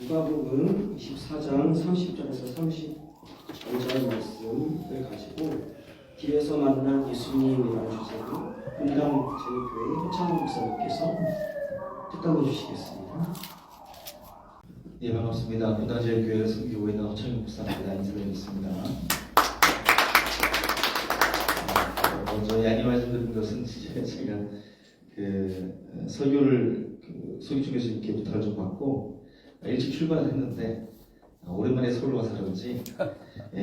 누가복음 24장 30절에서 35절 말씀을 가지고 길에서 만난 예수님이라는 주제로 분당 제일교회 허창훈 목사님께서 특강해 주시겠습니다. 예, 반갑습니다. 분당 제일교회 선교고 있는 허창훈 목사입니다. 인사드리겠습니다. 먼저 양해 말씀드린 것은 제가 설교를 소기 중에서 이렇게 부탁을 좀 받고 일찍 출발을 했는데 오랜만에 서울 와서 그런지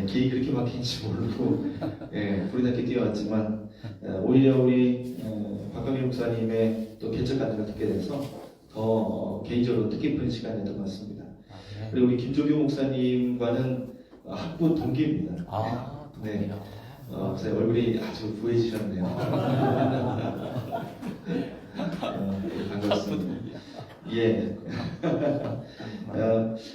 길이 그렇게 막힌지 모르고 불이 뛰어왔지만 오히려 우리 박강일 목사님의 또 개척 간증을 듣게 돼서 더 개인적으로 뜻깊은 시간이었던 것 같습니다. 그리고 우리 김종규 목사님과는 학부 동기입니다. 네. 제 얼굴이 아주 부해지셨네요. 반갑습니다. 예.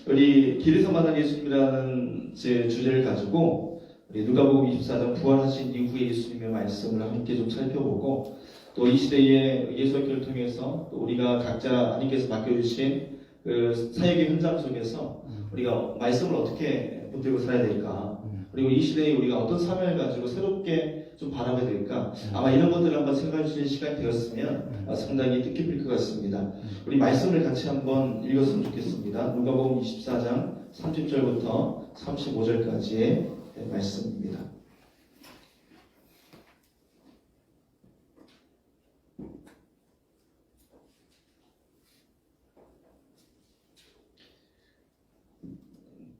우리 길에서 만난 예수님이라는 제 주제를 가지고 우리 누가복음 24장 부활하신 이후의 예수님의 말씀을 함께 좀 살펴보고 또 이 시대의 예수교를 통해서 또 우리가 각자 하나님께서 맡겨주신 그 사역의 현장 속에서 우리가 말씀을 어떻게 붙들고 살아야 될까, 그리고 이 시대에 우리가 어떤 사명을 가지고 새롭게 좀 바라봐야 될까, 아마 이런 것들을 한번 생각해 주시는 시간이 되었으면 상당히 뜻깊을 것 같습니다. 우리 말씀을 같이 한번 읽었으면 좋겠습니다. 누가복음 24장 30절부터 35절까지의 말씀입니다.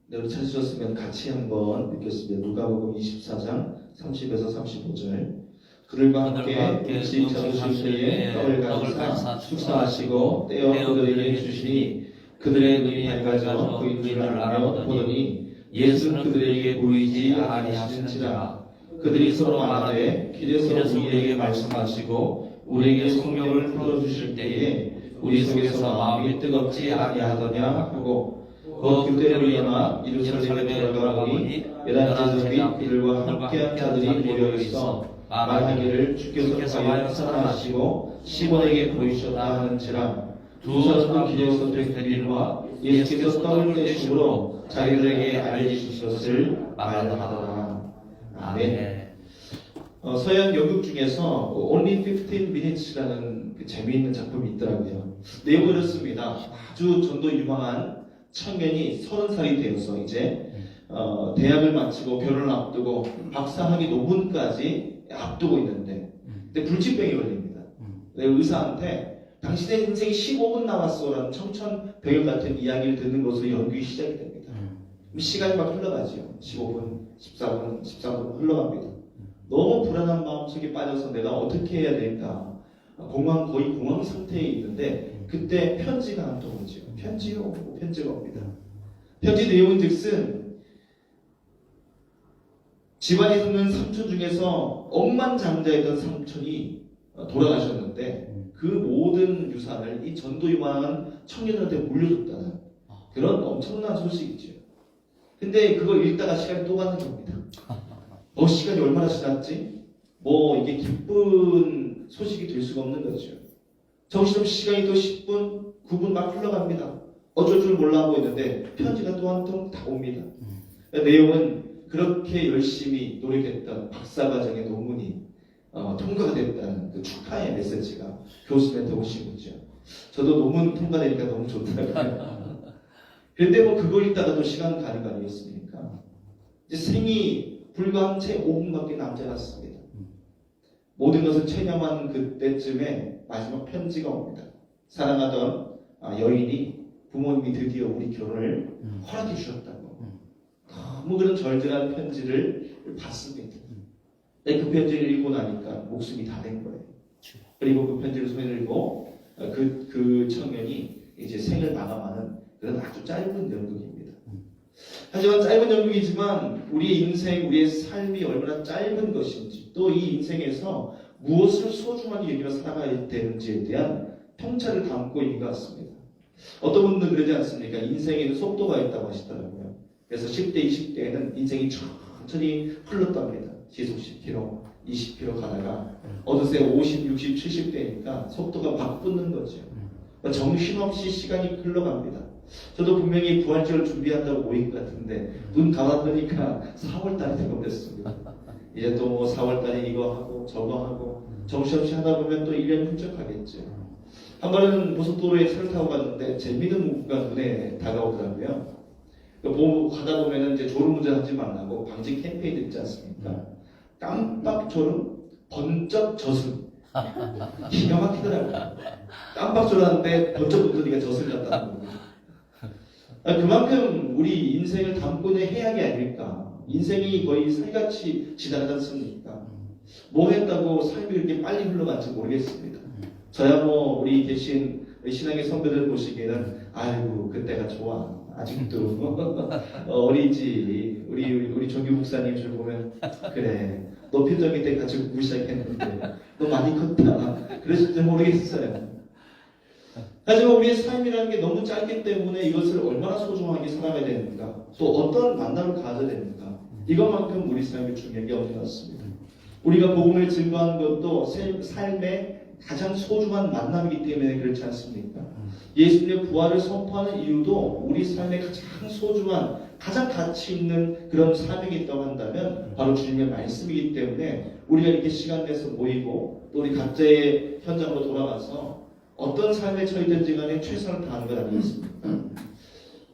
네, 우리 찾으셨으면 같이 한번 읽겠습니다. 누가복음 24장 30에서 35절. 그들과 함께 음식 잡으신 때에 떡을 가져사 축사하시고 떼어 그들에게 주시니 그들의 눈이 밝아져 그인줄 알아보더니 예수는 그들에게 보이지 아니하시는지라. 그들이 서로 말하되 길에서 우리에게 말씀하시고 우리에게 성경을 풀어주실 때에 우리 속에서 마음이 뜨겁지 아니하더냐 하고, 그때로 일어나 예루살렘에 돌아가보니 열한 제자들이 이들과 함께한 자들이 모여있어 말하기를 주께서 과연 살아나시고 시몬에게 보이셨다 하는지라. 두 사람은 길에서 된 일과 예수께서 떡을 떼심으로 자기들에게 알리신 것을 말하더라. 아멘. 서양 연극 중에서 Only 15 Minutes라는 그 재미있는 작품이 있더라고요. 내용은 이렇습니다. 아주 전도 유망한 청년이 30살이 되어서 이제 대학을 마치고 결혼을 앞두고 박사학위 논문까지 앞두고 있는데 근데 불치병이 걸립니다. 의사한테 당신의 인생이 15분 남았어라는 청천벽력 같은 이야기를 듣는 것으로 연극이 시작이 됩니다. 시간이 막 흘러가죠. 15분, 14분 흘러갑니다. 너무 불안한 마음속에 빠져서 내가 어떻게 해야 될까, 거의 공황 상태에 있는데 그때 편지가 한 통 오죠. 편지가 옵니다. 편지 내용은 즉슨 집안에 있는 삼촌 중에서 억만장자였던 삼촌이 돌아가셨는데 그 모든 유산을 이 전도 유망한 청년들한테 물려줬다는 그런 엄청난 소식이죠. 근데 그걸 읽다가 시간이 또 가는 겁니다. 시간이 얼마나 지났지? 이게 기쁜 소식이 될 수가 없는 거죠. 정신없이 시간이 또 10분, 9분 막 흘러갑니다. 어쩔 줄 몰라 하고 있는데 편지가 또 한 통 다 옵니다. 내용은 그렇게 열심히 노력했던 박사과정의 논문이 통과가 됐다는 그 축하의 메시지가 교수님한테 오신 거죠. 저도 논문 통과되니까 너무 좋더라고요. 그런데 그거 읽다가 또 시간 가는 거 아니겠습니까? 이제 생이 불과 채 5분밖에 남지 않았습니다. 모든 것을 체념한 그때쯤에 마지막 편지가 옵니다. 사랑하던 여인이 부모님이 드디어 우리 결혼을 허락해 주셨다고. 너무 그런 절절한 편지를 받습니다. 그 편지를 읽고 나니까 목숨이 다 된 거예요. 그리고 그 편지를 손에 들고 그 청년이 이제 생을 마감하는 그런 아주 짧은 연극입니다. 하지만 짧은 연극이지만 우리의 인생, 우리의 삶이 얼마나 짧은 것인지, 또 이 인생에서 무엇을 소중하게 여기며 살아가야 되는지에 대한 통찰을 담고 있는 것 같습니다. 어떤 분들은 그러지 않습니까? 인생에는 속도가 있다고 하시더라고요. 그래서 10대, 20대에는 인생이 천천히 흘렀답니다. 시속 10km, 20km 가다가 어느새 50, 60, 70대니까 속도가 막 붙는 거죠. 정신없이 시간이 흘러갑니다. 저도 분명히 부활절을 준비한다고 모인 것 같은데 눈 감아보니까 4월달이 되어버렸습니다. 이제 또 뭐 4월달에 이거 하고 저거 하고 정신없이 하다 보면 또 1년이 훌쩍 가겠죠. 한 번은 고속도로에 차를 타고 갔는데 재미있는 문구가 눈에 다가오더라고요. 보고 가다 보면은 이제 졸음운전하지 말라고 방지 캠페인들 있지 않습니까? 깜빡 졸음, 번쩍 저승. 기가 막히더라고요. 깜빡 졸았는데 번쩍 웃으니까 저승 같다는 거죠. 그만큼 우리 인생을 담고 있는 해악이 아닐까. 인생이 거의 살같이 지나가지 않습니까? 뭐 했다고 삶이 그렇게 빨리 흘러간지 모르겠습니다. 저야 뭐 우리 계신 신앙의 선배들 보시기에는 아이고 그때가 좋아. 아직도 어리지. 우리 조규 목사님 좀 보면 그래. 너 표정이 때 같이 웃고 시작했는데 너 많이 컸다. 그러실지 모르겠어요. 하지만 우리의 삶이라는 게 너무 짧기 때문에 이것을 얼마나 소중하게 살아가야 되는가, 또 어떤 만남을 가져야 되는가, 이것만큼 우리 삶이 중요한 게 없는 것 같습니다. 우리가 복음을 증거하는 것도 삶의 가장 소중한 만남이기 때문에 그렇지 않습니까? 예수님의 부활을 선포하는 이유도 우리 삶의 가장 소중한, 가장 가치 있는 그런 사명이 있다고 한다면 바로 주님의 말씀이기 때문에 우리가 이렇게 시간 내서 모이고 또 우리 각자의 현장으로 돌아가서 어떤 삶에 처해든지 간에 최선을 다하는 것 아니겠습니까?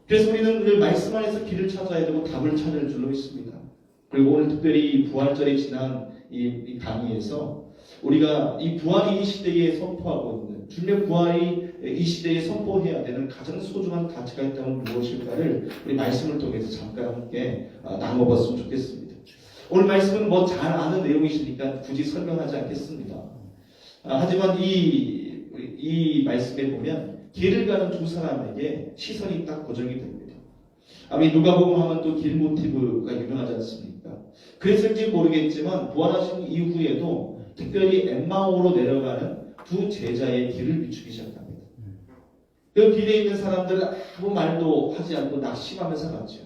그래서 우리는 늘 말씀 안에서 길을 찾아야 되고 답을 찾을 줄로 있습니다. 그리고 오늘 특별히 부활절이 지난 이 강의에서 우리가 이 부활이 이 시대에 선포하고 있는, 주님의 부활이 이 시대에 선포해야 되는 가장 소중한 가치가 있다면 무엇일까를 우리 말씀을 통해서 잠깐 함께 나눠봤으면 좋겠습니다. 오늘 말씀은 뭐 잘 아는 내용이시니까 굳이 설명하지 않겠습니다. 하지만 이 말씀에 보면 길을 가는 두 사람에게 시선이 딱 고정이 됩니다. 아마 누가복음 하면 또 길 모티브가 유명하지 않습니까? 그랬을지 모르겠지만 부활하신 이후에도 특별히 엠마오로 내려가는 두 제자의 길을 비추기 시작합니다. 그 길에 있는 사람들은 아무 말도 하지 않고 낙심하면서 갔죠.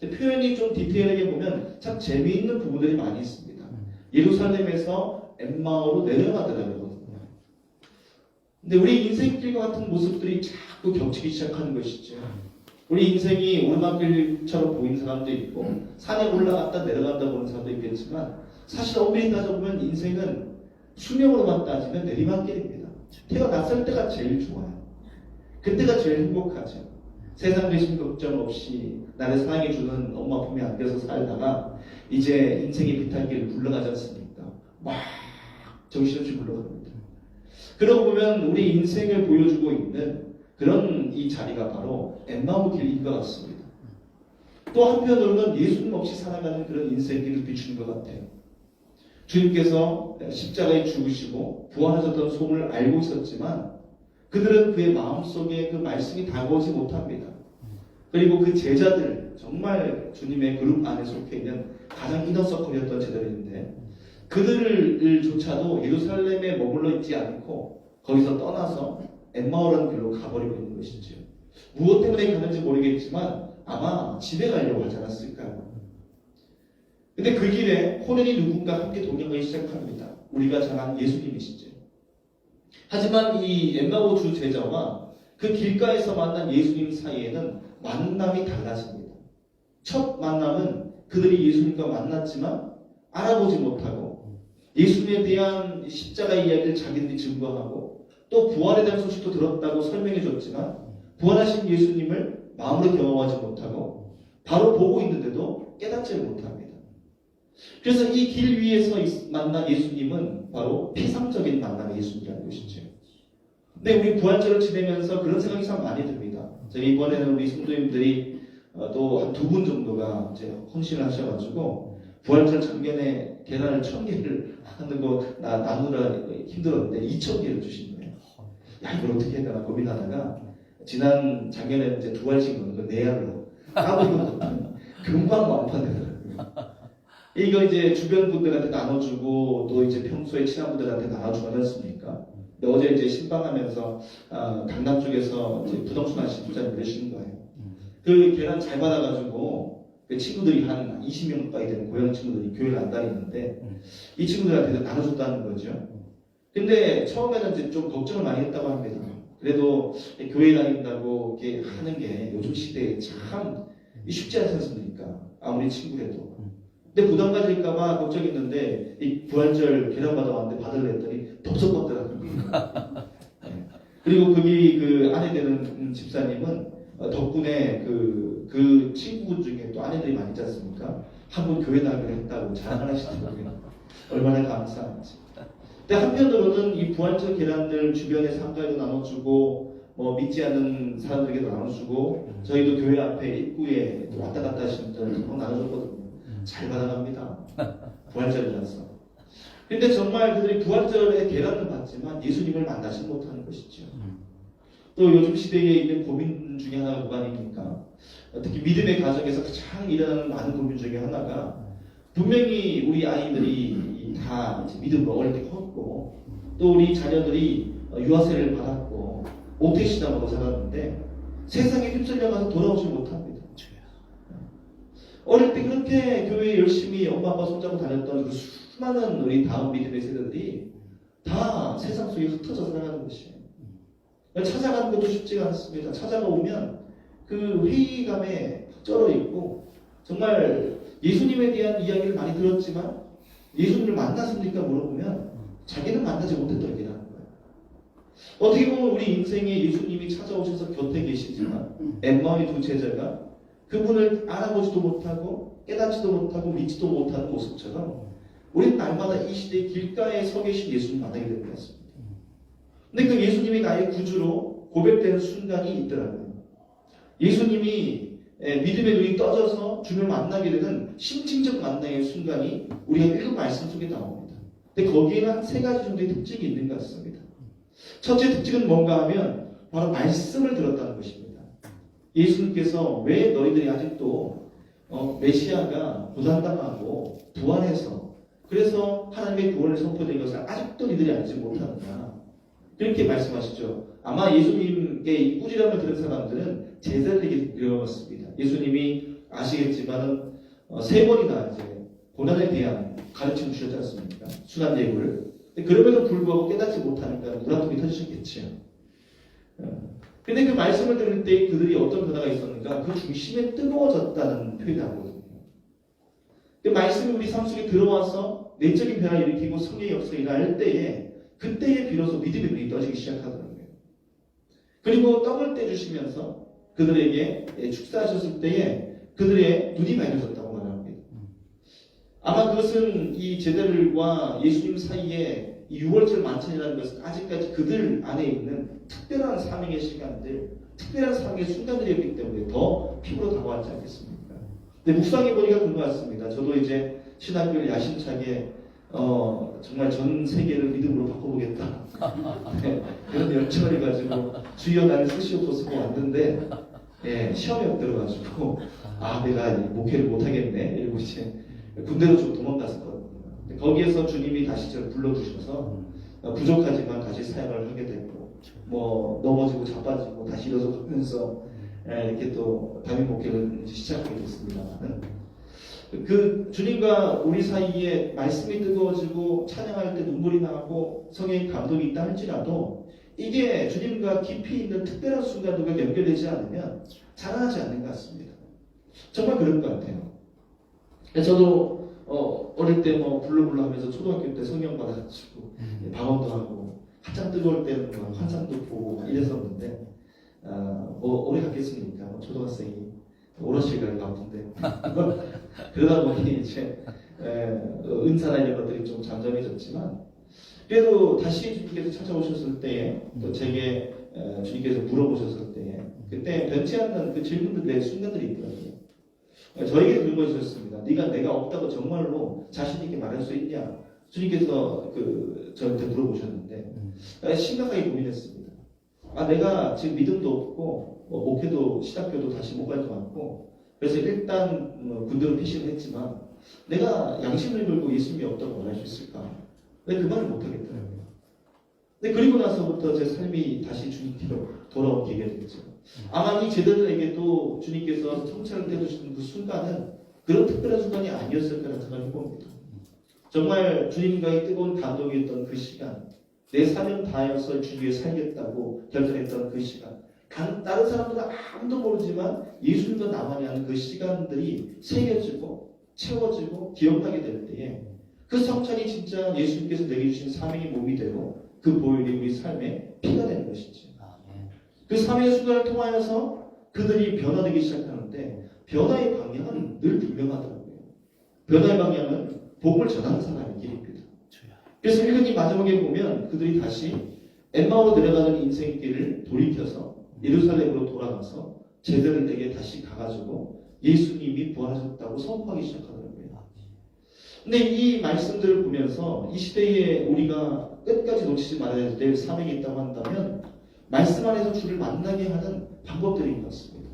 표현이 좀 디테일하게 보면 참 재미있는 부분들이 많이 있습니다. 예루살렘에서 엠마오로 내려가더라고요. 근데 우리 인생길과 같은 모습들이 자꾸 겹치기 시작하는 것이죠. 우리 인생이 오르막길처럼 보이는 사람도 있고 산에 올라갔다 내려간다 보는 사람도 있겠지만 사실 엄밀히 따져보면 인생은 수명으로만 따지면 내리막길입니다. 태어났을 때가 제일 좋아요. 그때가 제일 행복하죠. 세상 대신 걱정 없이 나를 사랑해주는 엄마 품에 안겨서 살다가 이제 인생의 비탈길을 굴러가지 않습니까? 막 정신없이 굴러갑니다. 그러고 보면 우리 인생을 보여주고 있는 그런 이 자리가 바로 엠마오 길인 것 같습니다. 또 한편으로는 예수님 없이 살아가는 그런 인생길을 비추는 것 같아요. 주님께서 십자가에 죽으시고 부활하셨던 소문을 알고 있었지만 그들은 그의 마음속에 그 말씀이 다가오지 못합니다. 그리고 그 제자들, 정말 주님의 그룹 안에 속해 있는 가장 이너서클이었던 제자들인데 그들조차도 예루살렘에 머물러 있지 않고 거기서 떠나서 엠마오라는 길로 가버리고 있는 것이죠. 무엇 때문에 가는지 모르겠지만 아마 집에 가려고 하지 않았을까요? 근데 그 길에 호련히 누군가 함께 동행하기 시작합니다. 우리가 잘 아는 예수님이시죠. 하지만 이 엠마오 주 제자와 그 길가에서 만난 예수님 사이에는 만남이 달라집니다. 첫 만남은 그들이 예수님과 만났지만 알아보지 못하고 예수님에 대한 십자가 이야기를 자기들이 증거하고 또 부활에 대한 소식도 들었다고 설명해 줬지만 부활하신 예수님을 마음으로 경험하지 못하고 바로 보고 있는데도 깨닫지 못합니다. 그래서 이 길 위에서 만난 예수님은 바로 피상적인 만남의 예수님이라는 것이죠. 근데 우리 부활절을 지내면서 그런 생각이 참 많이 듭니다. 저희 이번에는 우리 성도님들이 또 한 2분 정도가 이제 헌신을 하셔가지고 부활절 작년에 계란을 1000개를 하는 거 나누느라 힘들었는데 2000개를 주신 거예요. 야, 이걸 어떻게 해야 되나 고민하다가 작년에 이제 2알씩 넣는 거 4알로 까보고 금방 완판되더라고요. 이거 이제 주변 분들한테 나눠주고 또 이제 평소에 친한 분들한테 나눠주고 하지 않습니까? 근데 어제 이제 신방하면서 강남 쪽에서 이제 부동산 하시는 부자님 그러시는 거예요. 그 계란 잘 받아가지고 그 친구들이 한 20명 가까이 되는 고향 친구들이 교회를 안 다니는데 이 친구들한테 나눠줬다는 거죠. 근데 처음에는 이제 좀 걱정을 많이 했다고 합니다. 그래도 교회 다닌다고 이렇게 하는 게 요즘 시대에 참 쉽지 않지 않습니까? 아무리 친구래도. 근데 부담 가질까봐 걱정했는데 이 부활절 계란 받아왔는데 받으려 했더니 덥석 받더라고요. 네. 그리고 거기 그 아내 되는 집사님은 덕분에 그 친구분 중에 또 아내들이 많이 있지 않습니까? 한 번 교회 나기로 했다고 자랑을 하시더라고요. 얼마나 감사한지. 근데 한편으로는 이 부활절 계란들 주변에 상가에도 나눠주고 뭐 믿지 않는 사람들에게도 나눠주고 저희도 교회 앞에 입구에 왔다 갔다 하시는 분들 나눠줬거든요. 잘 받아갑니다. 부활절이라서. 근데 정말 그들이 부활절에 계란을 받지만 예수님을 만나지 못하는 것이죠. 또 요즘 시대에 있는 고민 중에 하나가 뭐가 아닙니까? 특히 믿음의 가정에서 가장 일어나는 많은 고민 중에 하나가 분명히 우리 아이들이 다 이제 믿음으로 어릴 때 컸고 또 우리 자녀들이 유아세를 받았고 모태신앙으로 살았는데 세상에 휩쓸려가서 돌아오지 못합니다. 어릴 때 그렇게 교회에 열심히 엄마 아빠 손잡고 다녔던 그 수많은 우리 다음 믿음의 세대들이 다 세상 속에 흩어져 살아가는 것이에요. 찾아가는 것도 쉽지가 않습니다. 찾아가 오면 그 회의감에 쩔어 있고 정말 예수님에 대한 이야기를 많이 들었지만 예수님을 만났습니까? 물어보면 자기는 만나지 못했던 얘기를 하는 거예요. 어떻게 보면 우리 인생에 예수님이 찾아오셔서 곁에 계시지만 엠마오의 두 제자가 그분을 알아보지도 못하고 깨닫지도 못하고 믿지도 못하는 모습처럼 우리는 날마다 이 시대의 길가에 서 계신 예수님 만나게 되는 것 같습니다. 근데 그 예수님이 나의 구주로 고백되는 순간이 있더라고요. 예수님이 믿음의 눈이 떠져서 주님을 만나게 되는 심층적 만남의 순간이 우리가 읽은 말씀 속에 나옵니다. 근데 거기에는 한 세 가지 정도의 특징이 있는 것 같습니다. 첫째 특징은 뭔가 하면 바로 말씀을 들었다는 것입니다. 예수님께서 왜 너희들이 아직도 메시아가 고난당하고 부활해서 그래서 하나님의 구원을 선포된 것을 아직도 너희들이 알지 못하느냐 그렇게 말씀하시죠. 아마 예수님께 이 꾸지람을 들은 사람들은 제자들에게 이르렀습니다. 예수님이 아시겠지만 세 번이나 이제 고난에 대한 가르침을 주셨지 않습니까? 순환 예고를. 그럼에도 불구하고 깨닫지 못하니까 물한통이 터지셨겠지요. 근데 그 말씀을 들을 때 그들이 어떤 변화가 있었는가? 그 중심에 뜨거워졌다는 표현이 나오거든요. 그 말씀이 우리 삶 속에 들어와서 내적인 변화를 일으키고 성령의 역사가 일어날 때에 그때에 비로소 믿음의 눈이 떠지기 시작하더라고요. 그리고 떡을 떼주시면서 그들에게 축사하셨을 때에 그들의 눈이 밝아졌다고 말합니다. 아마 그것은 이 제자들과 예수님 사이에 이 6월절 만찬이라는 것은 아직까지 그들 안에 있는 특별한 사명의 시간들, 특별한 사명의 순간들이었기 때문에 더 피부로 다가왔지 않겠습니까? 근데 묵상해 보니까 그런 것 같습니다. 저도 이제 신학교를 야심차게 정말 전 세계를 믿음으로 바꿔보겠다. 네, 그런 열정을 가지고 주여 나를 쓰시옵소서 왔는데 시험이 없들어가지고 내가 목회를 못하겠네 이러고 이제 군대로 좀 도망갔었거든요. 거기에서 주님이 다시 저를 불러주셔서 부족하지만 다시 사역을 하게 되고 뭐 넘어지고 자빠지고 다시 일어서면서 이렇게 또 담임 목회를 시작하게 됐습니다만은 그 주님과 우리 사이에 말씀이 뜨거워지고 찬양할 때 눈물이 나고 성령의 감동이 있다 할지라도 이게 주님과 깊이 있는 특별한 순간들과 연결되지 않으면 자라나지 않는 것 같습니다. 정말 그런 것 같아요. 저도 어릴 때 뭐 불러불러 하면서 초등학교 때 성령 받아가지고 방언도 하고 한참 뜨거울 때는 뭐 환상도 보고 이랬었는데 오래 갔겠습니까? 초등학생이 오롯이 갈 것 같은데 그러다 보니 이제 은사나 이런 것들이 좀 잠잠해졌지만 그래도 다시 주님께서 찾아오셨을 때에 또 제게 주님께서 물어보셨을 때에 그때 변치 않는 그 질문들의 순간들이 있더라고요. 저에게 그런 것이었습니다. 네가 내가 없다고 정말로 자신 있게 말할 수 있냐? 주님께서 저한테 물어보셨는데 심각하게 고민했습니다. 내가 지금 믿음도 없고 목회도 신학교도 다시 못 갈 것 같고 그래서 일단 군대로 피신을 했지만 내가 양심을 걸고 예수님이 없다고 말할 수 있을까? 왜 그 말을 못 하겠더라고요. 근데 그리고 나서부터 제 삶이 다시 주님께로 돌아온 계기가 되겠죠. 아마 이 제자들에게도 주님께서 성찬을 떼주시는 그 순간은 그런 특별한 순간이 아니었을 거라는 생각을 해봅니다. 정말 주님과의 뜨거운 감동이었던 그 시간, 내 사명 다해서 주 위에 살겠다고 결정했던 그 시간. 다른 사람들은 아무도 모르지만 예수님과 나만이 하는 그 시간들이 새겨지고 채워지고 기억하게 될 때에 그 성찬이 진짜 예수님께서 내게 주신 사명의 몸이 되고 그 보혈이 우리 삶의 피가 되는 것이지. 그 사명의 순간을 통하여서 그들이 변화되기 시작하는데 변화의 방향은 늘 분명하더라고요. 변화의 방향은 복음을 전하는 사람의 길입니다. 그래서 읽은 마지막에 보면 그들이 다시 엠마오로 내려가는 인생의 길을 돌이켜서 예루살렘으로 돌아가서 제자들에게 다시 가가지고 예수님이 부활하셨다고 선포하기 시작하더라고요. 근데 이 말씀들을 보면서 이 시대에 우리가 끝까지 놓치지 말아야 될 사명이 있다고 한다면 말씀 안에서 주를 만나게 하는 방법들인 것 같습니다.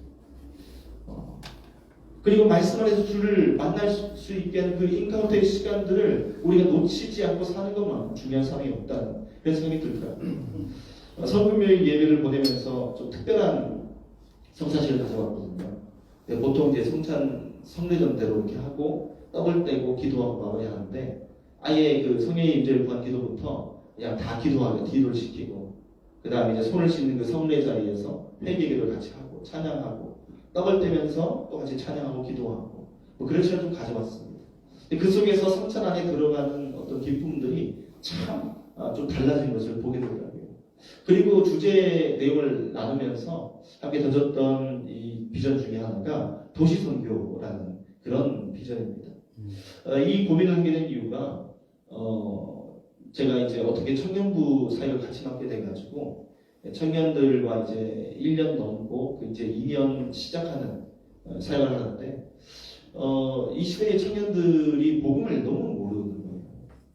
그리고 말씀 안에서 주를 만날 수 있게 하는 그 인카운터의 시간들을 우리가 놓치지 않고 사는 것만 중요한 사명이 없다는 그런 생각이 들더라고요. 성금요일 예배를 보내면서 좀 특별한 성사실을 가져왔거든요. 보통 이제 성찬 성례전대로 이렇게 하고 떡을 떼고 기도하고 마무리하는데 아예 그 성령의 임재를 구한 기도부터 그냥 다 기도를 시키고 그 다음에 이제 손을 씻는 그 성례 자리에서 회개기도를 같이 하고 찬양하고 떡을 떼면서 또 같이 찬양하고 기도하고 뭐 그런 시간을 좀 가져왔습니다. 그 속에서 성찬 안에 들어가는 어떤 기쁨들이 참 좀 달라진 것을 보게 되더라고요. 그리고 주제 내용을 나누면서 함께 던졌던 이 비전 중에 하나가 도시선교라는 그런 비전입니다. 이 고민을 하게 된 이유가 제가 이제 어떻게 청년부 사역을 같이 맡게 돼가지고 청년들과 이제 1년 넘고 이제 2년 시작하는 사역을 하는데 이 시대의 청년들이 복음을 너무 모르는 거예요.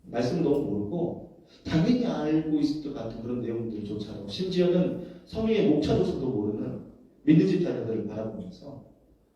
말씀을 너무 모르고 당연히 알고 있을 것 같은 그런 내용들조차도 심지어는 성령의 목차조차도 모르는 믿는 집 자녀들을 바라보면서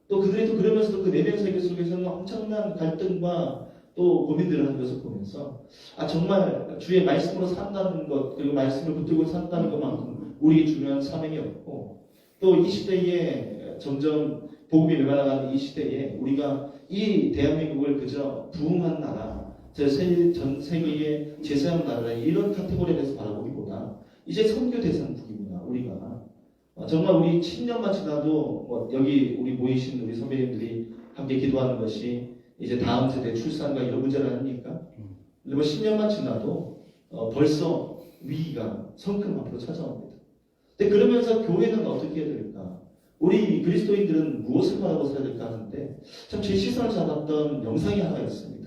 또 그들이 또 그러면서도 그 내면 세계 속에서는 엄청난 갈등과 또 고민들을 하는 것을 보면서 정말 주의 말씀으로 산다는 것 그리고 말씀을 붙들고 산다는 것만큼 우리에게 중요한 사명이 없고 또 이 시대에 점점 복음이 늘어나가는 이 시대에 우리가 이 대한민국을 그저 부흥한 나라 전 세계의 제사한 나라 이런 카테고리에서 바라보기보다 이제 선교 대상국이구나 우리가 정말 우리 10년만 지나도 여기 우리 모이신 우리 선배님들이 함께 기도하는 것이 이제 다음 세대 출산과 이런 문제를 아닙니까? 그리고 10년만 지나도 벌써 위기가 성큼 앞으로 찾아옵니다. 근데 그러면서 교회는 어떻게 해야 될까? 우리 그리스도인들은 무엇을 바라고 살아야 될까 하는데 참 제 시선을 잡았던 영상이 하나 있습니다.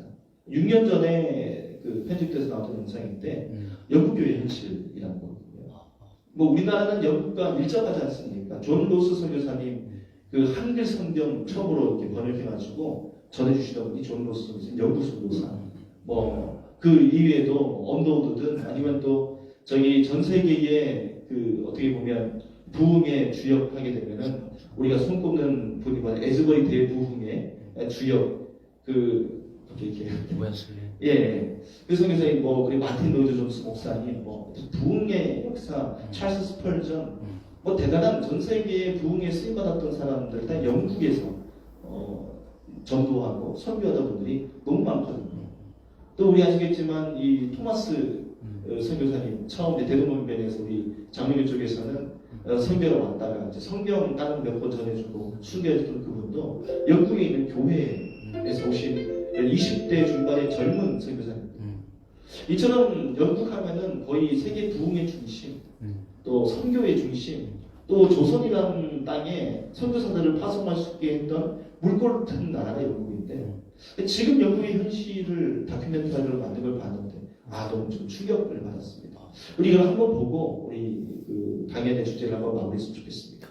6년 전에 그 편집돼서 나왔던 영상인데 영국 교회 현실이라는 거거든요. 뭐 우리나라는 영국과 밀접하지 않습니까? 존 로스 선교사님 그 한글 성경 처음으로 이렇게 번역해가지고 전해주시던 분이 존 로스 선교사, 영국 선교사. 뭐 그 이외에도 언더우드든 아니면 또 저기 전 세계의 그 어떻게 보면 부흥의 주역하게 되면은 우리가 손꼽는 분이 뭐냐 에즈버리 대부흥의 주역 이렇게 예. 그 성교사님 뭐 그리고 마틴 로이드 존스 목사님 뭐 부흥의 역사 찰스 스펄전 뭐 대단한 전 세계의 부흥에 쓰임 받았던 사람들 다 영국에서 전도하고 선교하던 분들이 너무 많거든요. 또 우리 아시겠지만 이 토마스 선교사님 처음 대동문변에서 우리 장로교 쪽에서는 선교로 왔다가 이제 성경 다른 몇 번 전해주고 순교했던 그분도 영국에 있는 교회에서 오신 20대 중반의 젊은 선교사님. 이처럼 영국 하면은 거의 세계 부흥의 중심, 또 선교의 중심, 또 조선이라는 땅에 선교사들을 파송할 수 있게 했던 물골 같은 나라가 영국인데 지금 영국의 현실을 다큐멘터리로 만든 걸 봤는데 너무 좀 충격을 받았습니다. 우리 이걸 한번 보고 우리 그 강연의 주제를 한번 마무리했으면 좋겠습니다.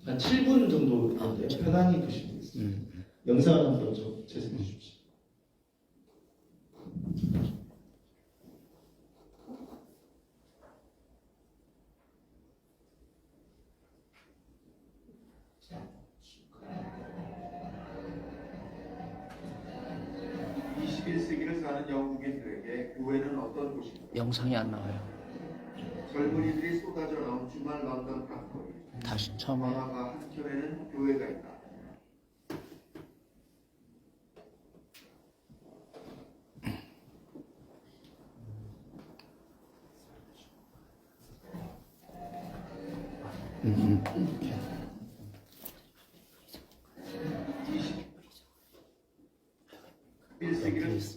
한 7분 정도 되는데요. 편안히 보시면 되겠습니다. 영상을 한번 좀 재생해 주십시오. 세기를 사는 영국인들에게 교회는 어떤 곳인가? 영상이 안 나와요. 젊은이들이 쏟아져 나온 주말 런던 밤거리. 다시 처음에 방화가 한켠에는 교회가 있다.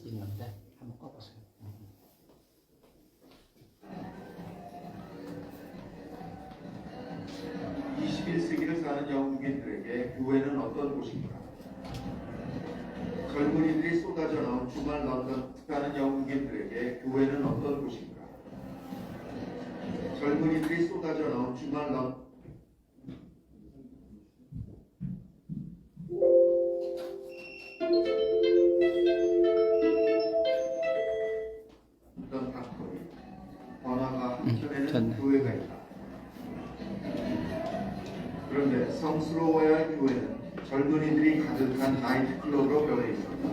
있는데 한번 꺼보세요. 21세기를 사는 영국인들에게 교회는 어떤 곳인가? 젊은이들이 쏟아져 나온 주말 런던 사는 영국인들에게 교회는 어떤 곳인가? 젊은이들이 쏟아져 나온 주말 런던 닥터리 번화가 한켠에는 됐네. 교회가 있다. 그런데 성스러워야 할 교회는 젊은이들이 가득한 나이트클럽으로 변해 있었다.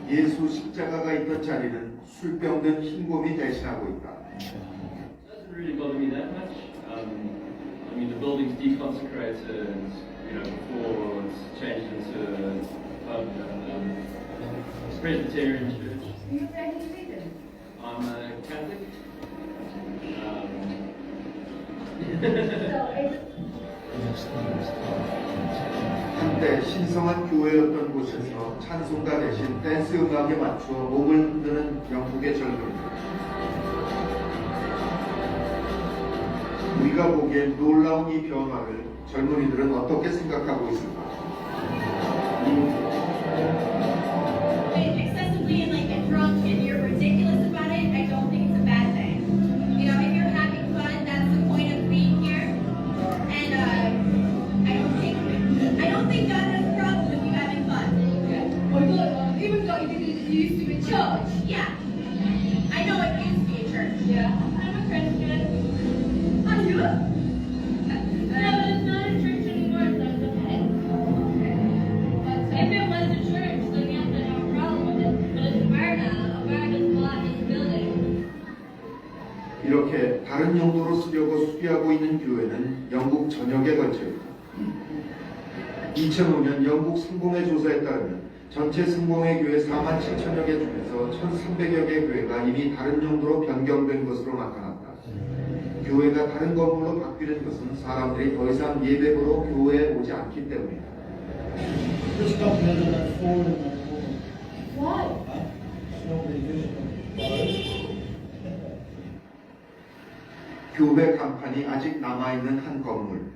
예수 십자가가 있던 자리는 술병든 흰곰이 대신하고 있다. Doesn't really bother me that much. I mean, the building's deconsecrated, you know, before it's changed into Presbyterian church. I'm a Catholic. 한때 신성한 교회였던 곳에서 찬송가 대신 댄스 음악에 맞추어 몸을 흔드는 영국의 젊은이들. 우리가 보기엔 놀라운 이 변화를 젊은이들은 어떻게 생각하고 있을까? Excessively and like get drunk and you're ridiculous about it, I don't think it's a bad thing. You know, if you're having fun, that's the point of being here. And I don't think God has a problem with you having fun. Yeah. Oh, look, even though you used to be church. Yeah. I know it used to be a church. Yeah. I'm a Christian. Are you? No, it's not a church anymore, so it's okay. If it was a church, then yes, I'd have a problem with it. But it's America. America's blocked this building. 이렇게 다른 용도로 쓰려고 수비하고 있는 교회는 영국 전역에 걸쳐 있다. 2005년 영국 성공회 조사에 따르면 전체 성공회 교회 4만 7천여 개 중에서 1,300여 개 교회가 이미 다른 용도로 변경된 것으로 나타났다. 교회가 다른 건물로 바뀌는 것은 사람들이 더 이상 예배보러 교회에 오지 않기 때문이다. Which documented that forward and that forward? Why? It's not really visible. 교회 간판이 아직 남아있는 한 건물.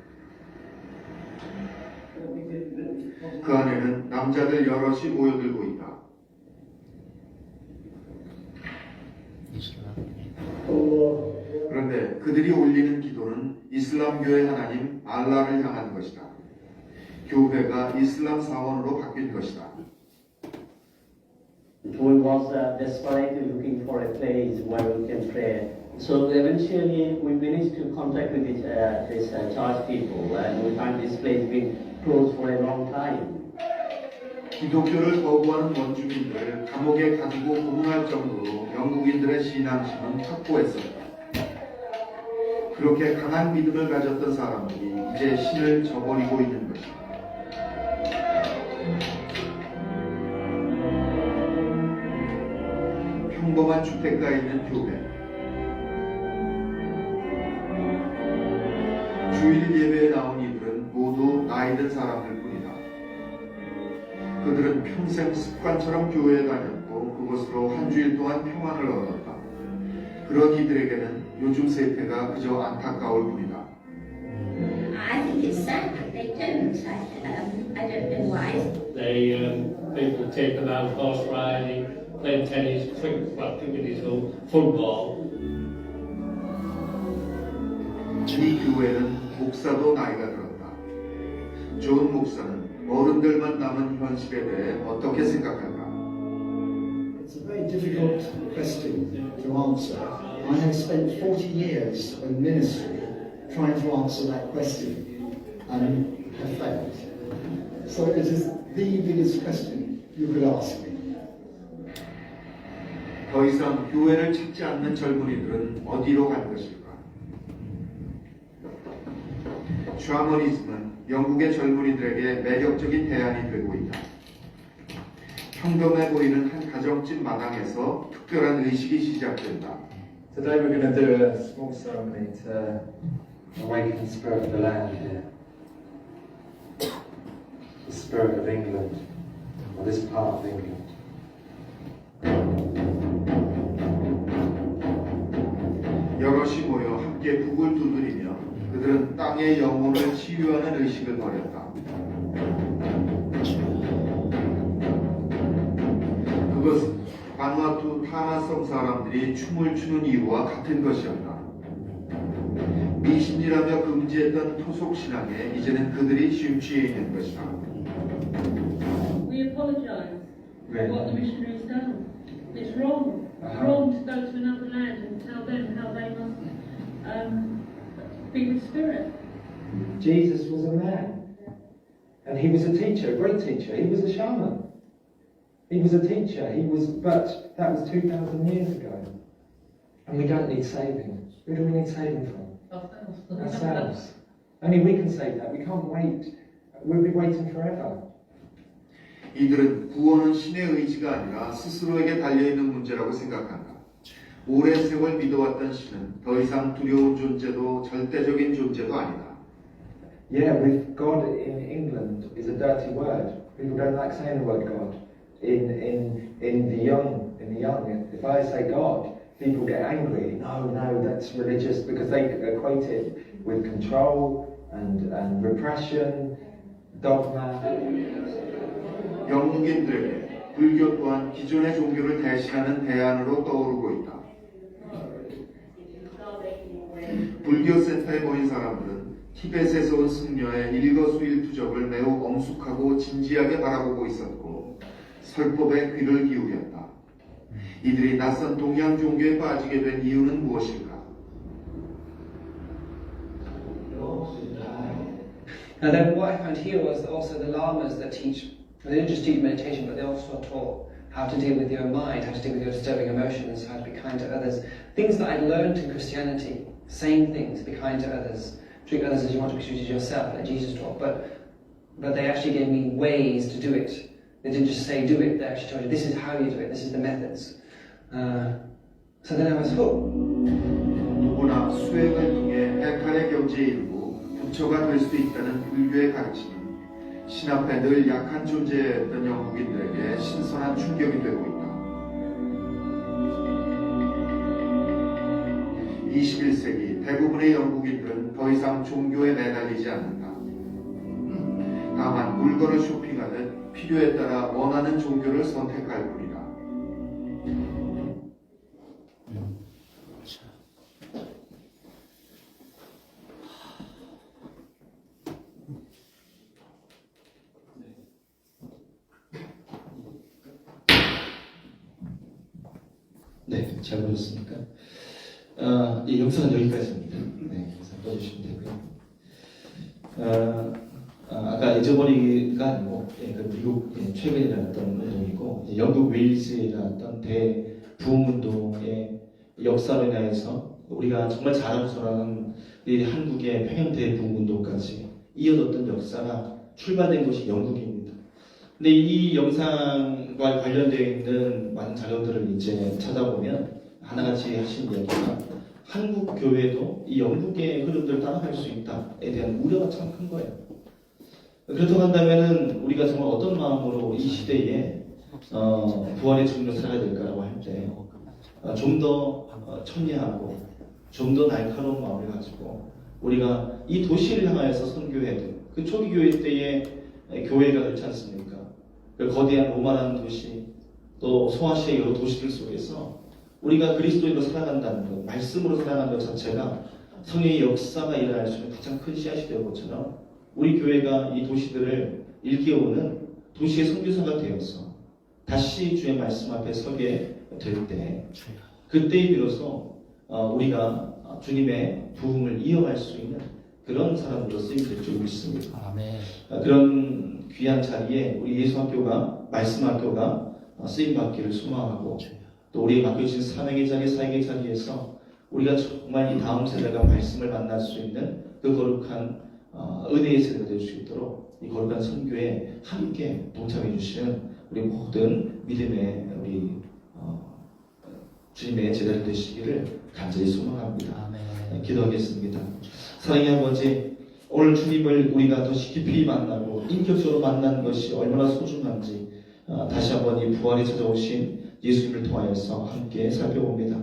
그 안에는 남자들 여럿이 모여들고 있다. 그런데 그들이 올리는 기도는 이슬람교의 하나님 알라를 향한 것이다. 교회가 이슬람 사원으로 바뀐 것이다. We was desperately looking for a place where we can pray. So eventually we managed to contact with this church people, and we find this place been closed for a long time. 기독교를 거부하는 원주민들을 감옥에 가두고 고문할 정도로 영국인들의 신앙심은 확고했었다. 그렇게 강한 믿음을 가졌던 사람들이 이제 신을 저버리고 있는 것이다. 평범한 주택가에 있는 교회. 주일 예배에 나온 이들은 모두 나이 든 사람들 뿐이다. 그들은 평생 습관처럼 교회에 다녔고 그것으로 한 주일 동안 평안을 얻었다. 그런 이들에게는 요즘 세태가 그저 안타까울 뿐이다. I think it's sad that they don't. I don't know why. People take them out horse riding, playing tennis, cricket is all, football. 이 교회는 목사도 나이가 들었다. 존 목사는 어른들만 남은 현실에 대해 어떻게 생각할까? It's a very difficult question to answer. I have spent 40 years in ministry trying to answer that question and have failed. So it is the biggest question you could ask me. 더 이상 교회를 찾지 않는 젊은이들은 어디로 갈 것일까? 샤머니즘은 영국의 젊은이들에게 매력적인 대안이 되고 있다. 평범해 보이는 한 가정집 마당에서 특별한 의식이 시작된다. Today we're going to do a small ceremony to awaken the spirit of the land here. The spirit of England, or this part of England. 여럿이 모여 함께 북을 두드리며 그들은 땅의 영혼을 치유하는 의식을 벌였다. 그것은 바누아투 타나섬 사람들이 춤을 추는 이유와 같은 것이었다. 미신이라며 금지했던 토속 신앙에 이제는 그들이 심취해 있는 것이다. We apologise for what the missionaries done. It's wrong. It's wrong to go to another land and tell them how they must be with spirit. Jesus was a man, and he was a teacher, a great teacher. He was a shaman. He was a teacher. But that was 2,000 years ago, and we don't need saving. Who do we need saving from? Ourselves. Only we can save that. We can't wait. We'll be waiting forever. 이들은 구원은 신의 의지가 아니라 스스로에게 달려있는 문제라고 생각한다. 오랜 세월 믿어왔던 신은 더 이상 두려운 존재도 절대적인 존재도 아니다. Yeah, with God in England is a dirty word. People don't like saying the word God. In the young, if I say God, people get angry. No, that's religious, because they equate it with control and repression, dogma. 영국인들에게 불교 또한 기존의 종교를 대신하는 대안으로 떠오르고 있다. 불교 센터에 모인 사람들은 티벳에서 온 승려의 일거수일투족을 매우 엄숙하고 진지하게 바라보고 있었고 설법에 귀를 기울였다. 이들이 낯선 동양 종교에 빠지게 된 이유는 무엇일까? And then what I found here was also the lamas that teach, they don't just teach meditation, but they also taught how to deal with your mind, how to deal with your disturbing emotions, how to be kind to others. Things that I'd learned in Christianity, same things, be kind to others, treat others as you want to be treated yourself, like Jesus taught, but they actually gave me ways to do it. They didn't just say do it, they actually told you this is how you do it, this is the methods. So then I was hooked. 누구나 수행을 통해 백할의 경지에 이르고 부처가 될 수 있다는 불교의 가르침은 신 앞에 늘 약한 존재였던 영국인들에게 신선한 충격이 되고 있다. 21세기 대부분의 영국인들은 더 이상 종교에 매달리지 않는다. 다만 물건을 쇼핑하듯 필요에 따라 원하는 종교를 선택할 뿐이다. 네, 잘 보셨습니까? 이 영상은 여기까지입니다. 네, 영상 꺼주시면 되고요. 아까 잊어버리기가 아니고, 그 미국 최근에 일어났던 운동이고, 영국 웨일즈에 일어났던 대부흥운동의 역사로 인해서 우리가 정말 잘 알고서는 이 한국의 평양 대부흥운동까지 이어졌던 역사가 출발된 곳이 영국입니다. 근데 이 영상과 관련되어 있는 많은 자료들을 이제 찾아보면 하나같이 하신 이야기가 한국 교회도 이 영국의 흐름들을 따라갈 수 있다에 대한 우려가 참 큰 거예요. 그렇다고 한다면은 우리가 정말 어떤 마음으로 이 시대에 부활의 증로 살아야 될까라고 할 때 좀 더 천리하고 좀 더 날카로운 마음을 가지고 우리가 이 도시를 향하여서 선교해야 돼요. 그 초기 교회 때의 교회가 그렇지 않습니까? 그 거대한 로마라는 도시, 또 소아시아의 여러 도시들 속에서 우리가 그리스도인으로 살아간다는 것, 말씀으로 살아가는 것 자체가 성령의 역사가 일어날 수 있는 가장 큰 씨앗이 되는 것처럼 우리 교회가 이 도시들을 일깨우는 도시의 선교사가 되어서 다시 주의 말씀 앞에 서게 될 때, 그때에 비로소 우리가 주님의 부흥을 이어갈 수 있는 그런 사람으로 쓰임될 줄 믿습니다. 아멘. 그런 귀한 자리에 우리 예수학교가, 말씀학교가 쓰임받기를 소망하고, 또 우리의 맡겨주신 사명의 자리, 사역의 자리에서 우리가 정말 이 다음 세대가 말씀을 만날 수 있는 그 거룩한 은혜의 세대가 될 수 있도록 이 거룩한 선교에 함께 동참해 주시는 우리 모든 믿음의 우리 주님의 제자들 되시기를 간절히 소망합니다. 아멘. 기도하겠습니다. 사랑의 아버지, 오늘 주님을 우리가 더 깊이 만나고 인격적으로 만나는 것이 얼마나 소중한지 다시 한번 이 부활에 찾아오신 예수님을 통하여서 함께 살펴봅니다.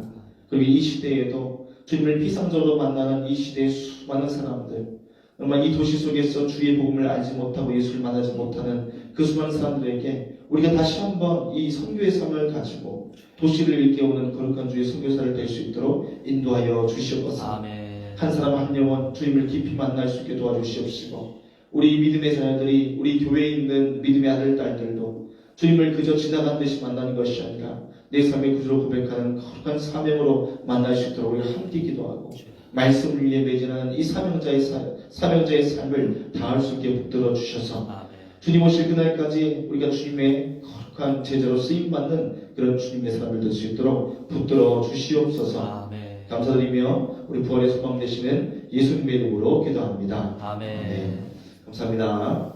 그리고 이 시대에도 주님을 피상적으로 만나는 이 시대의 수많은 사람들, 정말 이 도시 속에서 주의 복음을 알지 못하고 예수를 만나지 못하는 그 수많은 사람들에게 우리가 다시 한번 이 선교의 삶을 가지고 도시를 일깨우는 거룩한 주의 선교사를 될 수 있도록 인도하여 주시옵소서. 아멘. 한 사람 한 영혼 주님을 깊이 만날 수 있게 도와주시옵시고, 우리 믿음의 자녀들이, 우리 교회에 있는 믿음의 아들 딸들도 주님을 그저 지나간 듯이 만나는 것이 아니라 내 삶의 구주로 고백하는 거룩한 사명으로 만날 수 있도록 우리 함께 기도하고, 말씀을 위해 매진하는 이 사명자의 삶을 다할 수 있게 붙들어 주셔서 주님 오실 그날까지 우리가 주님의 거룩한 제자로 쓰임받는 그런 주님의 삶을 될 수 있도록 붙들어 주시옵소서. 아멘. 감사드리며 우리 부활의 소망 되시는 예수님의 이름으로 기도합니다. 아멘. 감사합니다.